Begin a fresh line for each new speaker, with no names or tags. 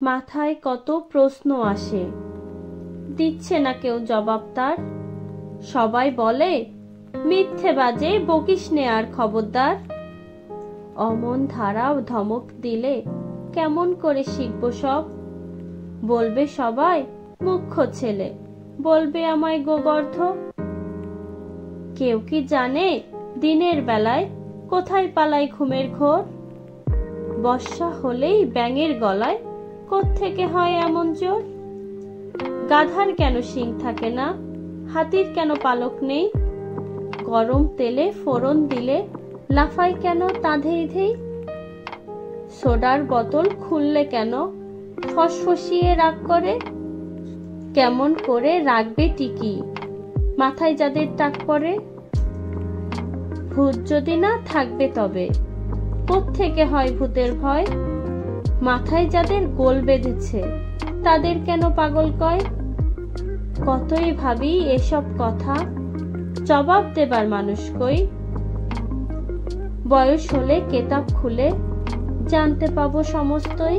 মাথায় কত প্রশ্ন আসে, দিচ্ছে না কেউ জবাব তার। সবাই বলে মিথ্যে বাজে, বকিস নে আর খবরদার। অমন ধারাও ধমক দিলে কেমন করে শিখব সব। বলবে সবাই মুখ্য ছেলে, বলবে আমায় গোবর্ধ। কেউ কি জানে দিনের বেলায় কোথায় পালাই ঘুমের ঘোর। বর্ষা হলেই ব্যাঙের গলায় কোত্থেকে হয় এমন জোর। গাধার কেন শিং থাকে না, হাতির কেন পালক নেই। গরম তেলে ফোড়ন দিলে লাফায় কেন তাঁধেই ধেই। সোডার বোতল খুললে কেন ফসফসিয়ে রাগ করে। কেমন করে রাখবে টিকি মাথায় যাদের টাক পড়ে। ভূত যদি না থাকবে তবে কোত্থেকে হয় ভূতের ভয়। মাথায় যাদের গোল বেঁধেছে তাদের কেন পাগল কয়। কতই ভাবি এসব কথা, জবাব দেবার মানুষ কই। বয়স হলে কেতাব খুলে জানতে পাবো সমস্তই।